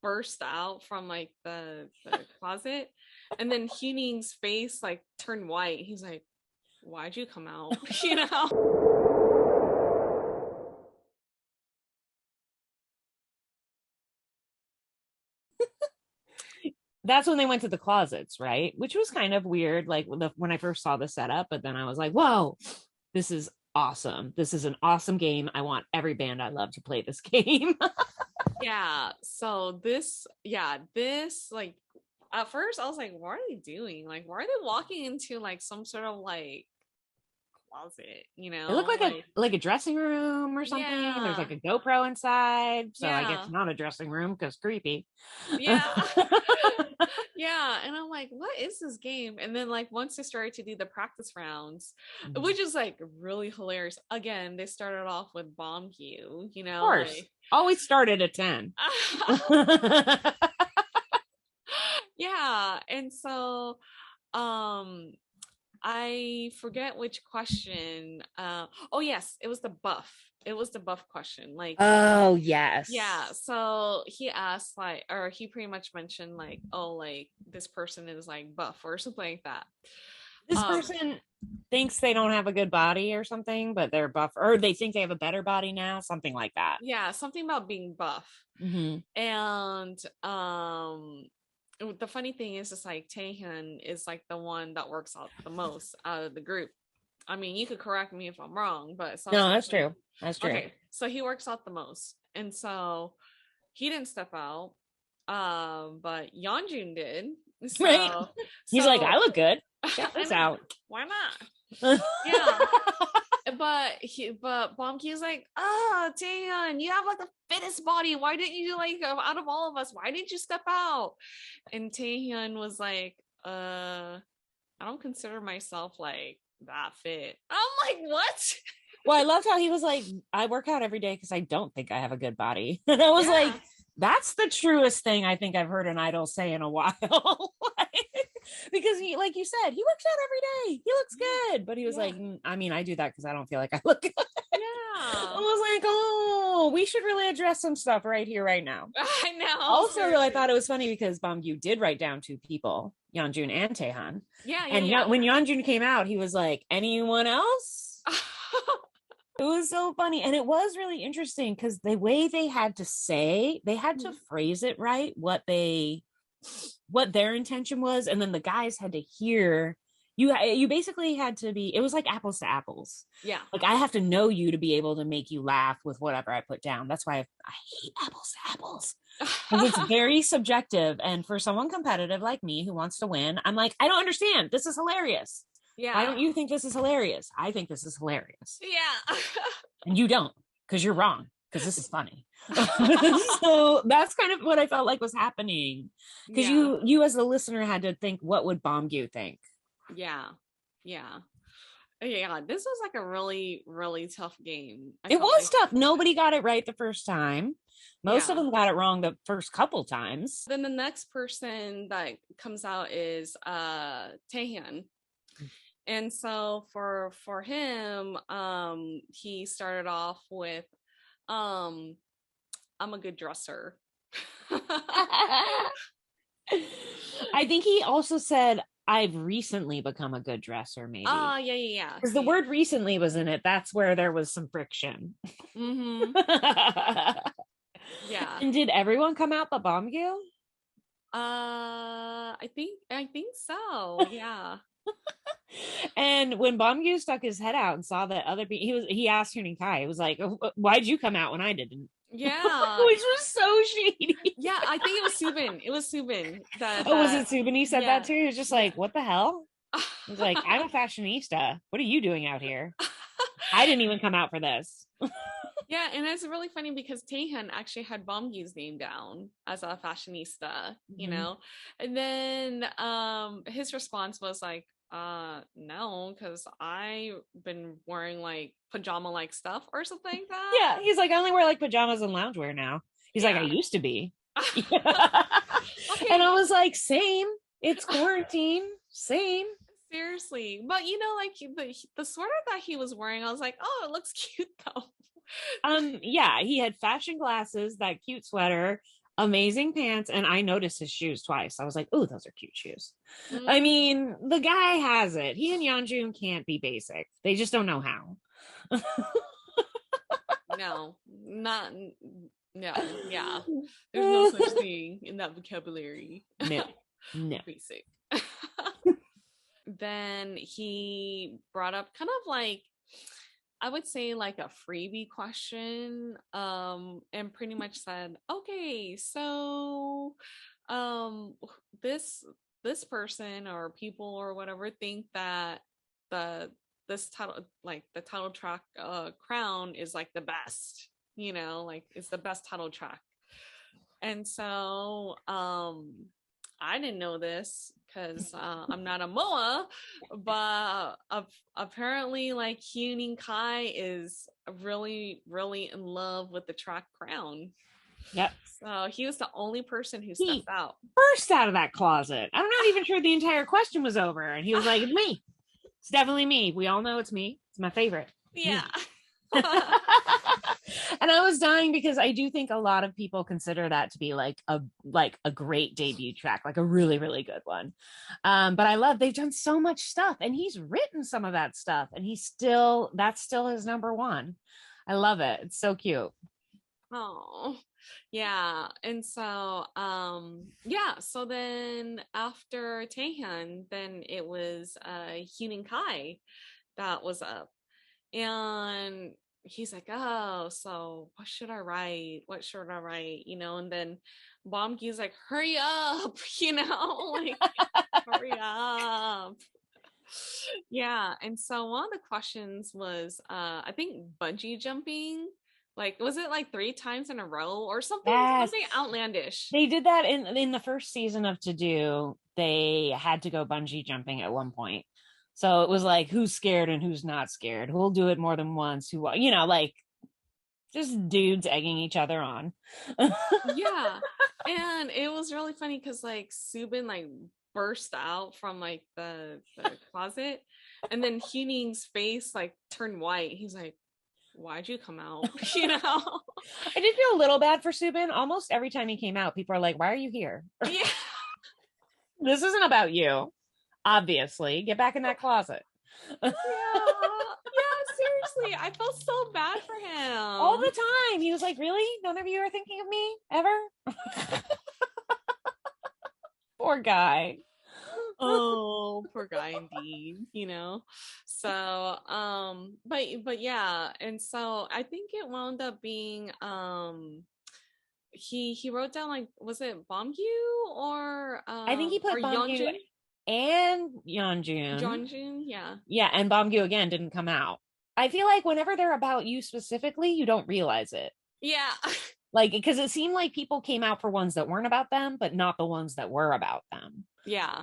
burst out from like the closet, and then Huening's face like turned white. He's like, why'd you come out? You know. That's when they went to the closets, right? Which was kind of weird, like when I first saw the setup, but then I was like, whoa, this is awesome. This is an awesome game. I want every band I love to play this game. Yeah, so this like at first I was like, what are they doing? Like, why are they walking into like some sort of like closet, you know? It looked like a dressing room or something. Yeah. There's like a GoPro inside, so I guess Yeah. not a dressing room because creepy. Yeah. Yeah, and I'm like, what is this game? And then like once they started to do the practice rounds, which is like really hilarious. Again, they started off with Beomgyu, you know, Of course, like always started at 10. yeah, and so I forget which question. Oh yes, it was the buff. It was the buff question. Like, oh yes, yeah. So he asked like, or he pretty much mentioned like, oh, like this person is like buff or something like that. This person thinks they don't have a good body or something, but they're buff, or they think they have a better body now, something like that. Yeah, something about being buff. Mm-hmm. And the funny thing is just like Taehyun is like the one that works out the most out of the group. I mean, you could correct me if I'm wrong, but no, that's true. That's true. Okay, so he works out the most, and so he didn't step out, but Yeonjun did. So, right? He's like, I look good. Check this out. Why not? Yeah. But Beomgyu's like, oh, Taehyun, you have like the fittest body. Why didn't you like out of all of us? Why didn't you step out? And Taehyun was like, I don't consider myself like that fit. I'm like, what? Well, I loved how he was like, I work out every day because I don't think I have a good body. And I was like, that's the truest thing I think I've heard an idol say in a while. Because he, like you said, he works out every day. He looks good. But he was like, I mean, I do that because I don't feel like I look good. Yeah. I was like, oh, we should really address some stuff right here, right now. I know. Also, I thought it was funny because Beomgyu did write down 2 people, Yeonjun and Taehyun. Yeah. And when Yeonjun came out, he was like, anyone else? It was so funny. And it was really interesting because the way they had to say, they had to phrase it right, what their intention was. And then the guys had to hear, you basically had to be, it was like apples to apples. Yeah. Like I have to know you to be able to make you laugh with whatever I put down. That's why I hate apples to apples. Because it's very subjective. And for someone competitive like me who wants to win, I'm like, I don't understand. This is hilarious. Yeah. Why don't you think this is hilarious? I think this is hilarious. Yeah. And you don't, because you're wrong, because this is funny. So that's kind of what I felt like was happening. Because you as the listener had to think, what would Beomgyu think? Yeah. This was like a really, really tough game. It was tough. Nobody got it right the first time. Most of them got it wrong the first couple times. Then the next person that comes out is Taehyun. And so for him, he started off with I'm a good dresser. I think he also said, I've recently become a good dresser, maybe. Oh, yeah. Because the word recently was in it. That's where there was some friction. Mm-hmm. Yeah. And did everyone come out but Beomgyu? I think so. Yeah. And when Beomgyu stuck his head out and saw that other people, he asked Huening Kai, it was like, why'd you come out when I didn't? Yeah. Which was so shady. Yeah, I think it was Soobin. Was it Soobin? He said that too. He was just like, what the hell? He's like, I'm a fashionista. What are you doing out here? I didn't even come out for this. Yeah, and it's really funny because Taehyun actually had Beomgyu's name down as a fashionista, you know? And then his response was like, no, because I've been wearing like pajama like stuff or something like that. Yeah, he's like, I only wear like pajamas and loungewear now. He's like, I used to be. Okay. And I was like, same. It's quarantine. Same. Seriously. But you know, like the sweater that he was wearing, I was like, oh, it looks cute though. Yeah, he had fashion glasses, that cute sweater, amazing pants, and I noticed his shoes twice. I was like, "Oh, those are cute shoes." I Mm, mean, the guy has it. He and Yeonjun can't be basic. They just don't know how. no, not no, yeah. There's no such thing in that vocabulary. No, no. Basic. Then he brought up kind of like, I would say like a freebie question, and pretty much said, okay, so um this person or people or whatever think that the this title, like the title track, Crown, is like the best, like it's the best title track. And so I didn't know this because I'm not a MOA, but apparently, like, Huening Kai is really, really in love with the track Crown. Yep. So he was the only person who stepped out. Burst out of that closet. I'm not even sure the entire question was over. And he was like, "It's me. It's definitely me. We all know it's me. It's my favorite." Yeah. And I was dying because I do think a lot of people consider that to be like a great debut track, like a really, really good one. But I love, they've done so much stuff, and he's written some of that stuff, and that's still his number one. I love it. It's so cute. Oh, yeah. And so so then after Taehyun, then it was Huening Kai that was up. And he's like, oh, so what should I write? What should I write? And then Beomgyu's like, hurry up, like, hurry up. Yeah. And so one of the questions was, I think bungee jumping. Like, was it like 3 times in a row or something? Yes. Something outlandish. They did that in the first season of To Do. They had to go bungee jumping at one point. So it was like, who's scared and who's not scared? Who'll do it more than once? Who, like, just dudes egging each other on. Yeah. And it was really funny because, like, Soobin, like, burst out from, like, the closet. And then Huening's face, like, turned white. He's like, why'd you come out? I did feel a little bad for Soobin. Almost every time he came out, people are like, why are you here? Yeah. This isn't about you. Obviously, get back in that closet. Yeah, seriously, I felt so bad for him all the time. He was like, really, none of you are thinking of me ever? Poor guy. Oh, poor guy indeed. So but yeah. And so I think it wound up being he wrote down, like, was it Beomgyu or I think he put Beomgyu and Yeonjun. Yeah, and Beomgyu again didn't come out. I feel like whenever they're about you specifically, you don't realize it. Yeah. Like, because it seemed like people came out for ones that weren't about them, but not the ones that were about them. Yeah.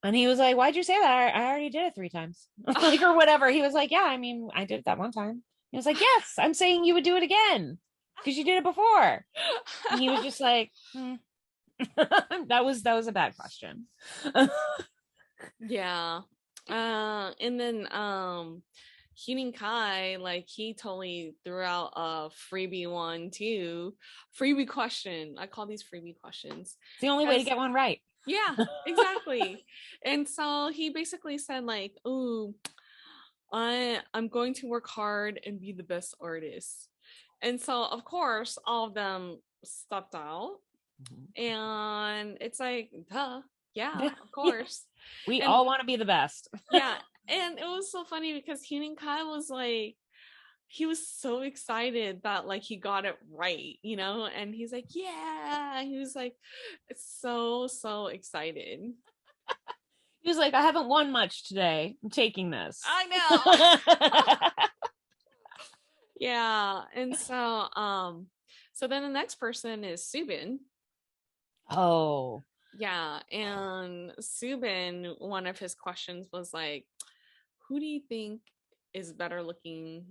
And he was like, why'd you say that? I already did it 3 times. Like, or whatever. He was like, yeah, I mean, I did it that one time. He was like, yes, I'm saying you would do it again because you did it before. And he was just like, that was a bad question. Yeah. And then Huening Kai, like, he totally threw out a freebie one too. Freebie question. I call these freebie questions. It's the only way to get one right. Yeah, exactly. And so he basically said, like, ooh, I'm going to work hard and be the best artist. And so, of course, all of them stepped out. Mm-hmm. And it's like, duh, yeah, of course. We all want to be the best. Yeah. And it was so funny because Huening Kai was like, he was so excited that, like, he got it right, and he's like, yeah, he was like so excited. He was like, I haven't won much today. I'm taking this. I know. Yeah. And so then the next person is Soobin. Oh. Yeah. And Soobin, one of his questions was like, who do you think is better looking,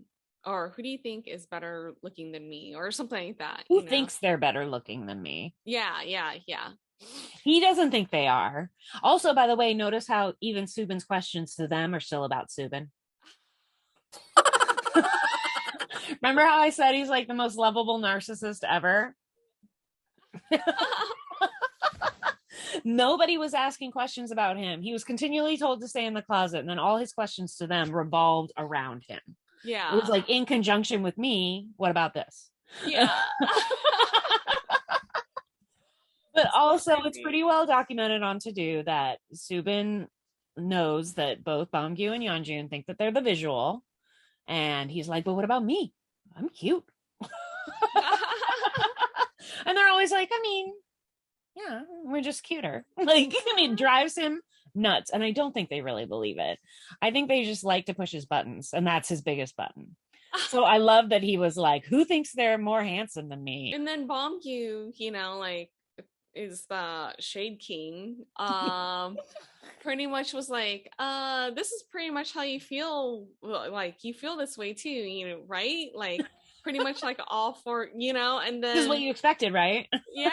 or who do you think is better looking than me, or something like that? Who thinks they're better looking than me? Yeah. He doesn't think they are. Also, by the way, notice how even Soobin's questions to them are still about Soobin. Remember how I said he's like the most lovable narcissist ever? Nobody was asking questions about him. He was continually told to stay in the closet, and then all his questions to them revolved around him. Yeah. It was like, in conjunction with me, what about this? Yeah. But also, it's pretty well documented on To Do that Soobin knows that both Beomgyu and Yeonjun think that they're the visual. And he's like, but what about me? I'm cute. And they're always like, I mean, yeah, we're just cuter. Like, I mean, it drives him nuts. And I don't think they really believe it. I think they just like to push his buttons, and that's his biggest button. So I love that he was like, who thinks they're more handsome than me? And then Beomgyu, you know, like, is the Shade King. Pretty much was like, this is pretty much how you feel. Like, you feel this way too, you know, right? Like, pretty much like all for, you know, and then this is what you expected, right? Yeah.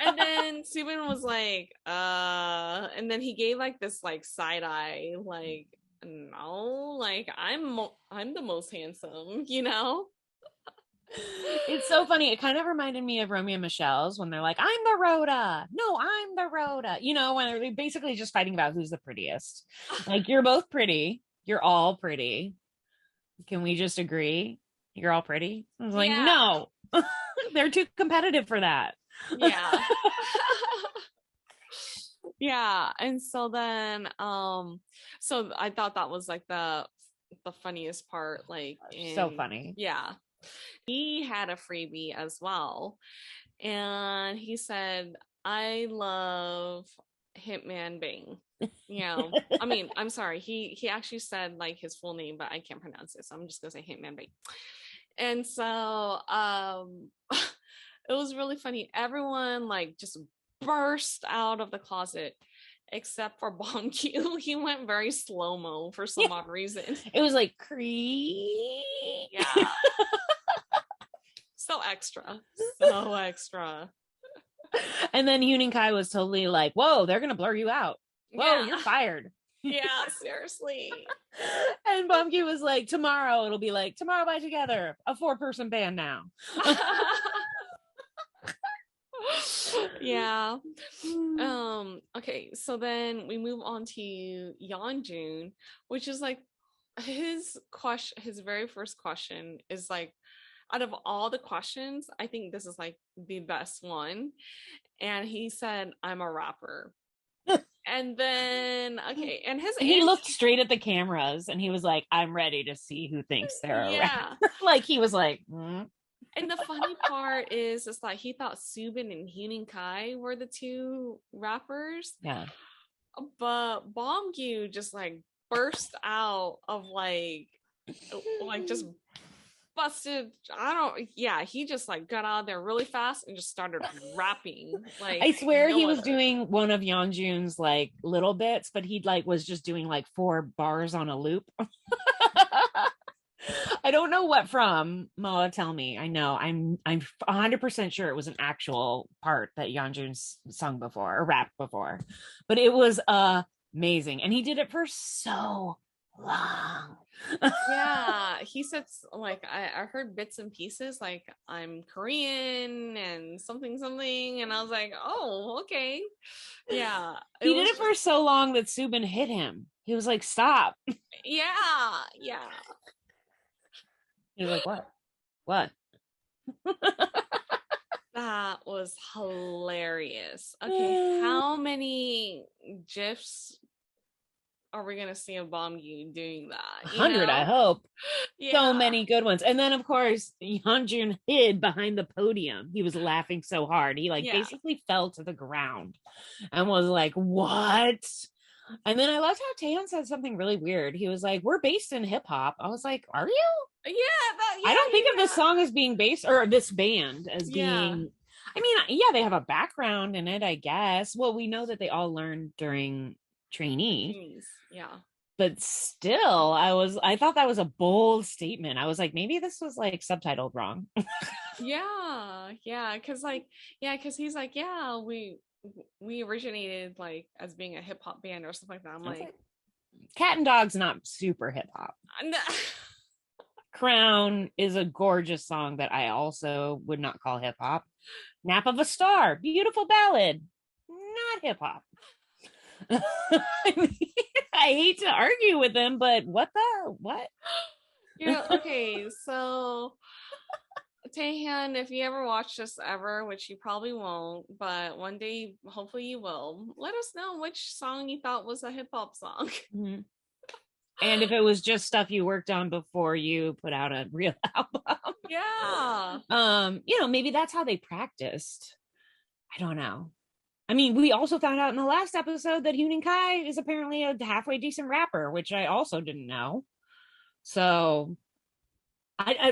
And then Soobin was like, and then he gave like this like side eye, like, no, like I'm the most handsome, you know? It's so funny. It kind of reminded me of Romeo and Michelle's when they're like, I'm the Rhoda. No, I'm the Rhoda. You know, when they're basically just fighting about who's the prettiest. Like, you're both pretty. You're all pretty. Can we just agree? You're all pretty. I was like, no, they're too competitive for that. Yeah. Yeah. And so then, so I thought that was like the funniest part. Like, so funny. Yeah. He had a freebie as well. And he said, I love Hitman Bang. You know, I mean, I'm sorry. He actually said like his full name, but I can't pronounce it. So I'm just gonna say Hitman Bang. And so it was really funny. Everyone like just burst out of the closet except for Beomgyu. He went very slow-mo for some odd reason. It was like creep. Yeah. So extra. So extra. And then Huening Kai was totally like, whoa, they're gonna blur you out. Whoa, you're fired. Yeah, seriously. And Beomgyu was like, tomorrow it'll be like Tomorrow by Together, a 4-person band now. Yeah. Okay, so then we move on to Yeonjun, which is like his very first question is like, out of all the questions, I think this is like the best one. And he said, I'm a rapper. And then, okay, and he looked straight at the cameras and he was like, I'm ready to see who thinks they're a rapper. Like, he was like, And the funny part is, it's like he thought Soobin and Huening Kai were the two rappers. Yeah. But Beomgyu just like burst out of like just busted. He just like got out of there really fast and just started rapping. Like, I swear he was doing one of Yeonjun's like little bits, but he like was just doing like 4 bars on a loop. I don't know what from. Moa, tell me. I know. I'm 100% sure it was an actual part that Yeonjun sung before or rapped before, but it was amazing, and he did it for so long. Yeah, he said like I heard bits and pieces like I'm Korean and something, and I was like, oh, okay. Yeah, he did it for so long that Soobin hit him. He was like, stop. Yeah. He was like, what? That was hilarious. Okay, how many GIFs are we gonna see of Beomgyu doing that? 100, I hope. Yeah. So many good ones. And then of course Yeonjun hid behind the podium. He was laughing so hard. He basically fell to the ground and was like, what? And then I loved how Taehyun said something really weird. He was like, we're based in hip hop. I was like, are you? Yeah. I don't think of this song as being based, or this band as being, I mean, yeah, they have a background in it, I guess. Well, we know that they all learned during trainees. Yeah. But still, I thought that was a bold statement. I was like, maybe this was like subtitled wrong. Yeah. Because he's like, yeah, we originated like as being a hip hop band or something like that. I'm like, Cat and Dog's not super hip hop. Crown is a gorgeous song that I also would not call hip hop. Nap of a Star, beautiful ballad, not hip hop. I mean, I hate to argue with them, but what? Okay, so Taehyun, if you ever watch this ever, which you probably won't, but one day, hopefully you will, let us know which song you thought was a hip hop song. Mm-hmm. And if it was just stuff you worked on before you put out a real album. Yeah. Maybe that's how they practiced. I don't know. I mean, we also found out in the last episode that Huening Kai is apparently a halfway decent rapper, which I also didn't know. So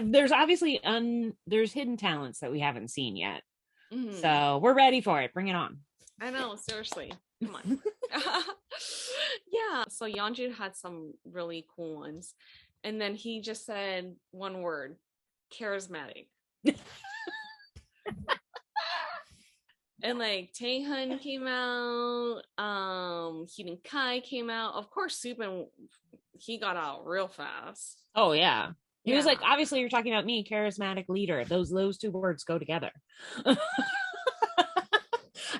there's obviously there's hidden talents that we haven't seen yet. Mm-hmm. So we're ready for it. Bring it on. I know, seriously. Come on. Yeah. So Yeonjun had some really cool ones. And then he just said one word, charismatic. And like Taehyun came out, Huening Kai came out. Of course, Soobin, he got out real fast. Oh yeah. He was like, obviously you're talking about me, charismatic leader. Those two words go together.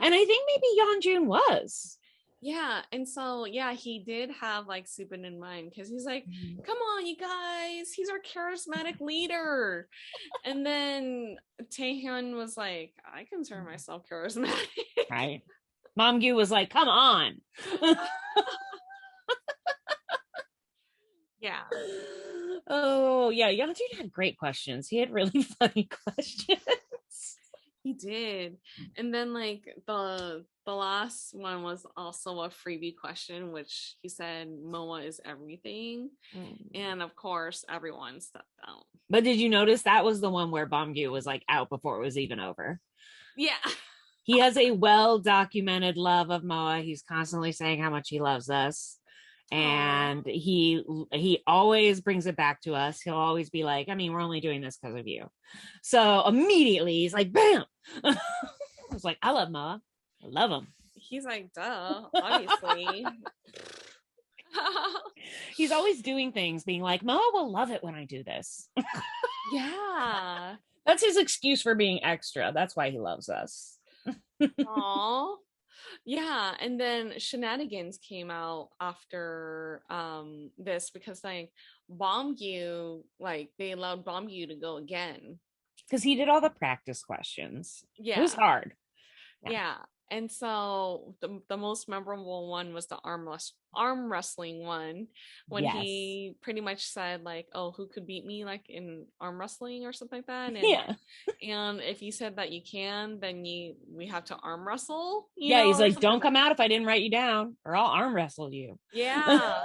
And I think maybe Yeonjun was. Yeah, and so he did have like Soobin in mind because he's like, come on, you guys, he's our charismatic leader. And then Taehyun was like, I consider myself charismatic. Right. Beomgyu was like, come on. Yeah. Oh yeah, Yeonjun had great questions. He had really funny questions. He did. And then like the last one was also a freebie question, which he said MOA is everything. And of course everyone stepped out. But did you notice that was the one where Beomgyu was like out before it was even over? Yeah. He has a well-documented love of MOA. He's constantly saying how much he loves us. And he always brings it back to us. He'll always be like, I mean, we're only doing this because of you. So immediately he's like, bam. I was like, I love MOA. I love him. He's like, duh, obviously. He's always doing things being like, MOA will love it when I do this. Yeah. That's his excuse for being extra. That's why he loves us. Aww. Yeah, and then Shenanigans came out after this because like Beomgyu, like they allowed Beomgyu to go again because he did all the practice questions. Yeah, it was hard. Yeah. And so the most memorable one was the arm wrestling one when he pretty much said like, oh, who could beat me like in arm wrestling or something like that. And, and if you said that you can, then we have to arm wrestle. He's like, don't come out if I didn't write you down or I'll arm wrestle you. Yeah.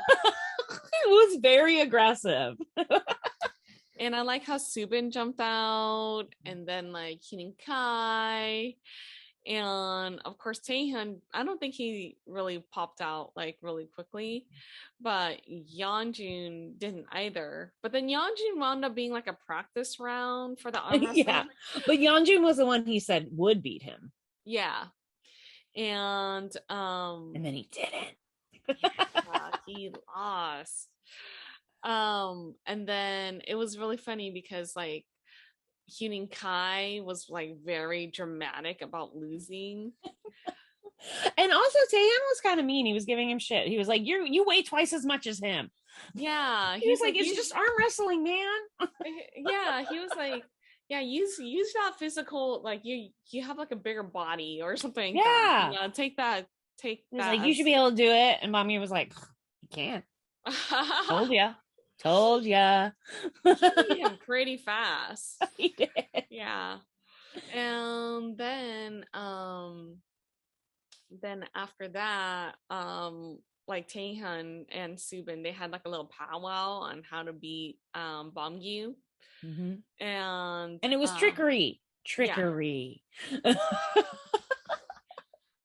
It was very aggressive. And I like how Soobin jumped out and then like Huening Kai. And of course, Taehyun, I don't think he really popped out like really quickly, but Yeonjun didn't either. But then Yeonjun wound up being like a practice round for the arm wrestling. Yeah, but Yeonjun was the one he said would beat him. Yeah, and then he didn't. Yeah, he lost. And then it was really funny because like Huening Kai was like very dramatic about losing. And also Taehyun was kind of mean. He was giving him shit. He was like, you weigh twice as much as him. Yeah. He was like, it's just arm wrestling, man. Yeah, he was like, yeah, use that physical, like you have like a bigger body or something. Yeah. Take that. Like, you should be able to do it. And Mommy was like, you can't. Told ya. He beat him pretty fast. He did. Yeah. And then after that, like Taehyun and Soobin, they had like a little powwow on how to beat Beomgyu. Mm-hmm. And it was trickery. Yeah.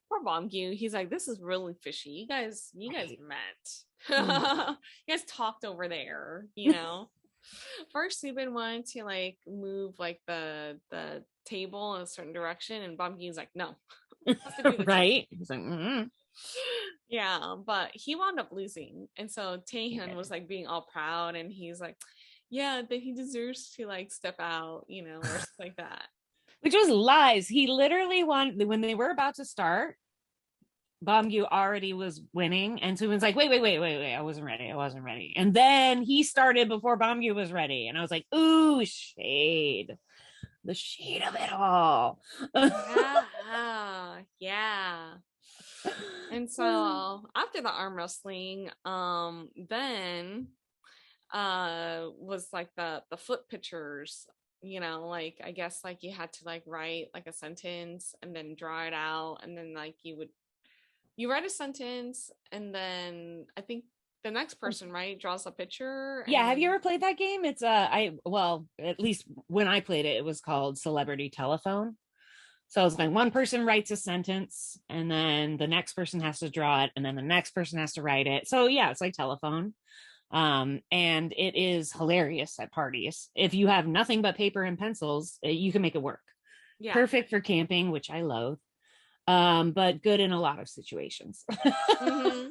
Poor Beomgyu. He's like, this is really fishy. You guys met. You guys talked over there, First Soobin wanted to like move like the table in a certain direction, and Beomgyu's like, no. Right? He's like, mm-hmm. Yeah, but he wound up losing, and so Taehyun was like being all proud, and he's like, yeah, that he deserves to like step out, or something like that. Which was lies. He literally won when they were about to start. Beomgyu already was winning, and Soobin's like, wait, I wasn't ready. And then he started before Beomgyu was ready, and I was like, ooh, shade, the shade of it all. Yeah. And so after the arm wrestling, then was like the foot pictures, like I guess like you had to like write like a sentence and then draw it out, and then like you write a sentence, and then I think the next person, right, draws a picture. Yeah, have you ever played that game? It's well, at least when I played it, it was called Celebrity Telephone. So it's like one person writes a sentence, and then the next person has to draw it, and then the next person has to write it. So yeah, it's like telephone. And it is hilarious at parties. If you have nothing but paper and pencils, you can make it work. Yeah. Perfect for camping, which I love. But good in a lot of situations. Mm-hmm.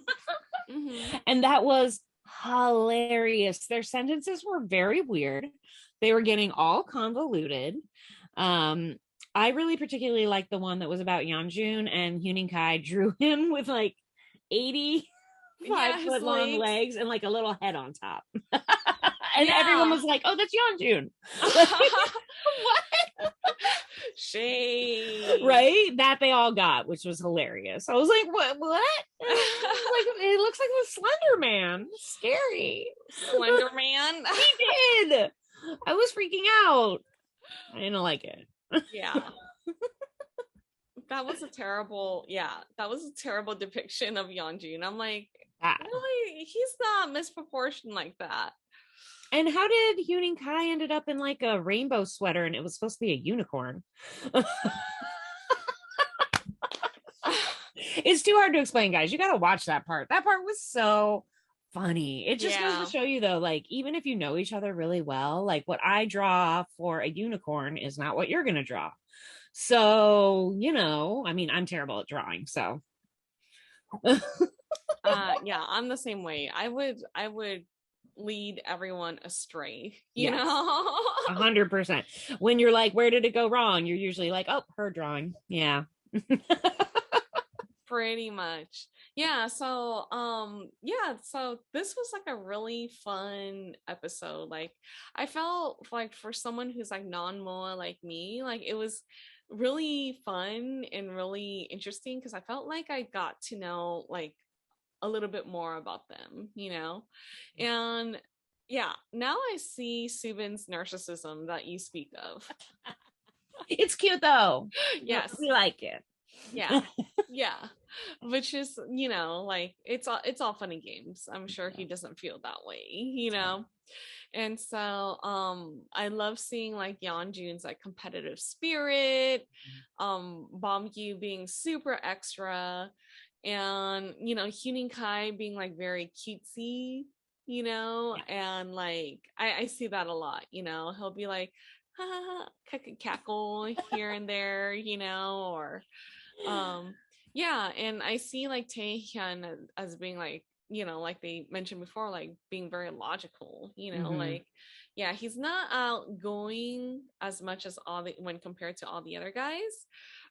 Mm-hmm. And that was hilarious. Their sentences were very weird. They were getting all convoluted. I really particularly liked the one that was about Yeonjun, and Huening Kai drew him with like 85-foot long legs and like a little head on top. And everyone was like, oh, that's Yeonjun. What? Shade. Right? That they all got, which was hilarious. I was like, what? Like, it looks like the Slender Man. Scary. Slender Man? He did. I was freaking out. I didn't like it. Yeah. That was a terrible depiction of Yeonjun. I'm like, really? He's not misproportioned like that. And how did Huening Kai ended up in like a rainbow sweater and it was supposed to be a unicorn? It's too hard to explain, guys. You got to watch that part. That part was so funny. It just goes to show you, though, like, even if you know each other really well, like what I draw for a unicorn is not what you're going to draw. So, I mean, I'm terrible at drawing, so. Yeah, I'm the same way. I would lead everyone astray, you know? 100%. When you're like, where did it go wrong? You're usually like, oh, her drawing. Yeah. Pretty much. Yeah, so so this was like a really fun episode. Like I felt like for someone who's like non-MOA like me, like it was really fun and really interesting because I felt like I got to know like a little bit more about them, and yeah, now I see Soobin's narcissism that you speak of. It's cute though. Yes, we like it. Yeah. Which is, like it's all fun and games. I'm sure he doesn't feel that way, And so I love seeing like Yeonjun's like competitive spirit, Beomgyu being super extra, and Huening Kai being like very cutesy, and like I see that a lot, he'll be like cackle here and there, or and I see like Taehyun as being like, like they mentioned before, like being very logical, like he's not outgoing as much as when compared to all the other guys,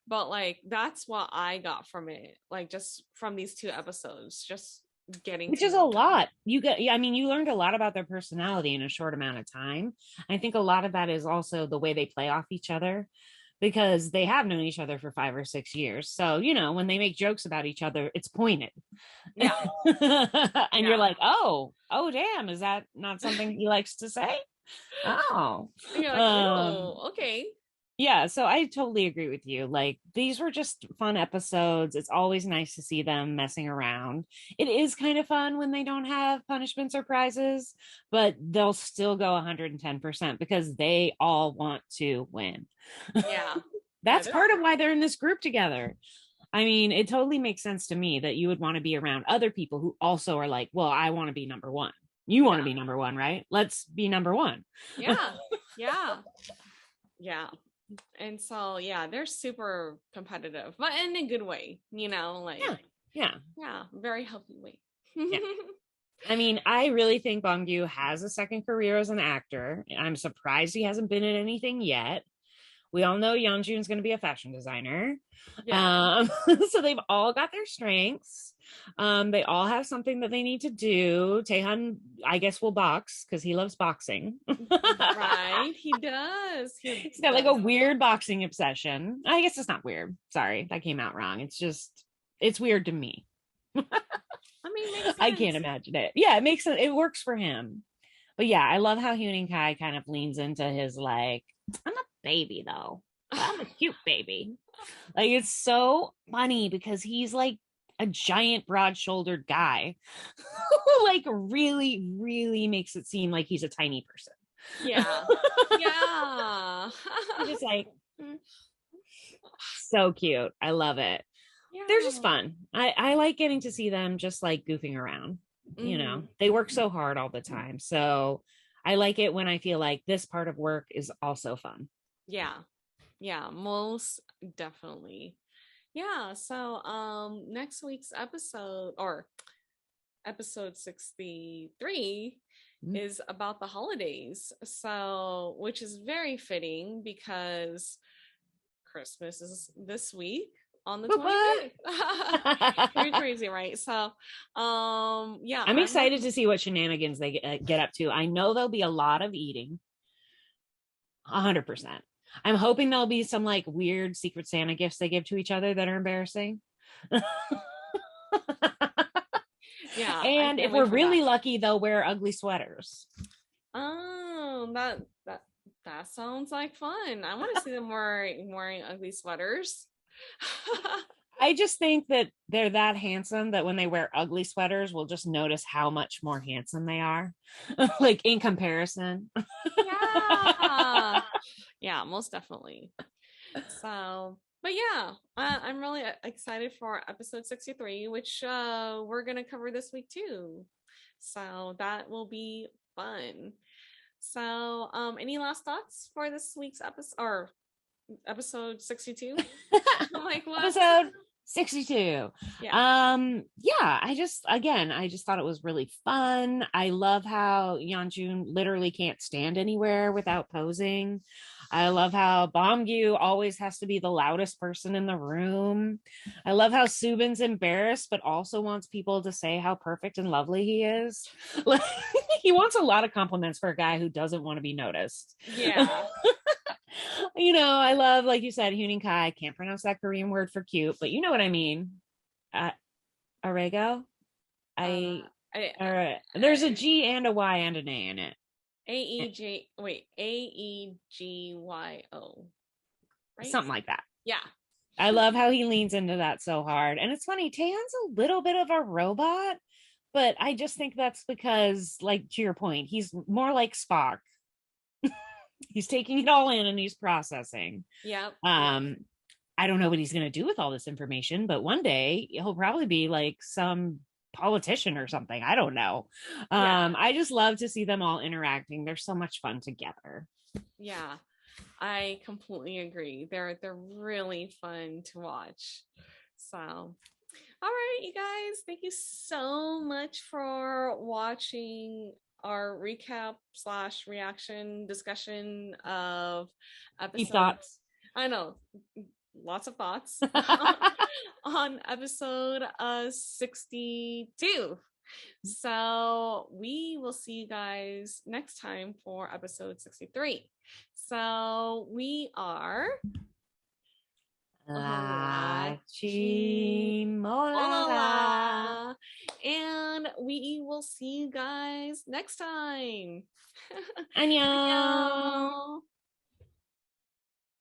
but like that's what I got from it, like just from these 2 episodes, just which is a lot. You learned a lot about their personality in a short amount of time. I think a lot of that is also the way they play off each other, because they have known each other for 5 or 6 years. So, when they make jokes about each other, it's pointed. Yeah. And you're like, oh, damn. Is that not something he likes to say? Oh. And you're like, oh, okay. Yeah. So I totally agree with you. Like, these were just fun episodes. It's always nice to see them messing around. It is kind of fun when they don't have punishments or prizes, but they'll still go 110% because they all want to win. Yeah. That's part of why they're in this group together. I mean, it totally makes sense to me that you would want to be around other people who also are like, well, I want to be number one. You want to be number one, right? Let's be number one. Yeah. And so they're super competitive, but in a good way, like very healthy way. I mean, I really think Beomgyu has a second career as an actor. I'm surprised he hasn't been in anything yet. We all know Yeonjun's going to be a fashion designer. Yeah. So they've all got their strengths. They all have something that they need to do. Taehyun, I guess, will box because he loves boxing. Right. He does. He's got like a weird boxing obsession. I guess it's not weird. Sorry, that came out wrong. It's weird to me. I mean, makes sense. I can't imagine it. Yeah, it makes it. It works for him. But yeah, I love how Huening Kai kind of leans into his like, I'm a baby though. I'm a cute baby. Like it's so funny because he's like a giant broad-shouldered guy who like really, really makes it seem like he's a tiny person. Yeah. Yeah. He's just like so cute. I love it. Yeah. They're just fun. I like getting to see them just like goofing around. You know, they work so hard all the time. So I like it when I feel like this part of work is also fun. Yeah. Yeah, most definitely. Yeah, so next week's episode or episode 63 is about the holidays. So, which is very fitting because Christmas is this week on the 25th. Pretty crazy, right? So yeah, I'm excited to see what shenanigans they get up to. I know there'll be a lot of eating, 100%. I'm hoping there'll be some like weird Secret Santa gifts they give to each other that are embarrassing. Yeah, and if we're really lucky, they'll wear ugly sweaters. Oh, that sounds like fun. I want to see them wearing ugly sweaters. I just think that they're that handsome that when they wear ugly sweaters, we'll just notice how much more handsome they are, like in comparison. Yeah. Yeah, most definitely. So, but yeah, I'm really excited for episode 63, which we're going to cover this week too. So that will be fun. So, any last thoughts for this week's episode or episode 62? Like what? Episode 62. Yeah. I just thought it was really fun. I love how Yeonjun literally can't stand anywhere without posing. I love how Beomgyu always has to be the loudest person in the room. I love how Soobin's embarrassed but also wants people to say how perfect and lovely he is. Like he wants a lot of compliments for a guy who doesn't want to be noticed. Yeah. You know, I love, like you said, Huening Kai. I can't pronounce that Korean word for cute, but you know what I mean. Arego? There's a G and a Y and an A in it. AEGYO. Right? Something like that. Yeah. I love how he leans into that so hard. And it's funny, Taehyun's a little bit of a robot, but I just think that's because, like, to your point, he's more like Spock. He's taking it all in and he's processing. Yeah. I don't know what he's going to do with all this information, but one day he'll probably be like some politician or something. I don't know. I just love to see them all interacting. They're so much fun together. Yeah, I completely agree. They're really fun to watch. So, all right, you guys, thank you so much for watching our recap / reaction discussion of episode. Thoughts. I know, lots of thoughts on episode 62. So we will see you guys next time for episode 63. So we are LaChiMoLaLa, and we will see you guys next time. Annyeong.